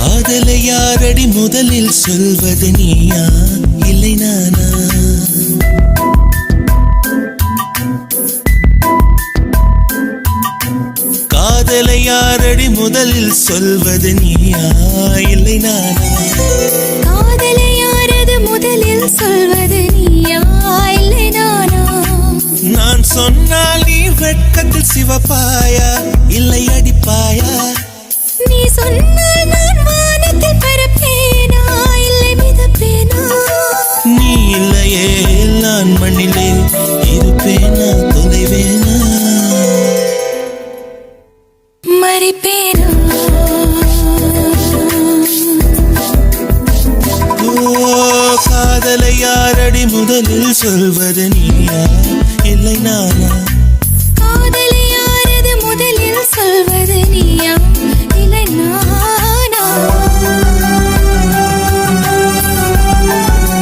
காதலை யாரடி முதலில் சொல்வது நீயா இல்லை நானா? காதலை யாரடி முதலில் சொல்வது நீயா இல்லை நானா? காதலை யாரது முதலில் சொல்வது நீயா இல்லை நானா? நான் சொன்னால் நீ வெட்கத்தில் சிவப்பாயா இல்லை அடிப்பாயா? நீ சொன்னால் நான் வானத்தில் பறப்பேனா இல்லை மிதப்பேனா? நீ இல்லையே நான் மண்ணிலே இருப்பேனா தொலைவேனா மறிப்பேனா? காதலை யாரடி முதலில் சொல்வது நீயா இல்லை நானா?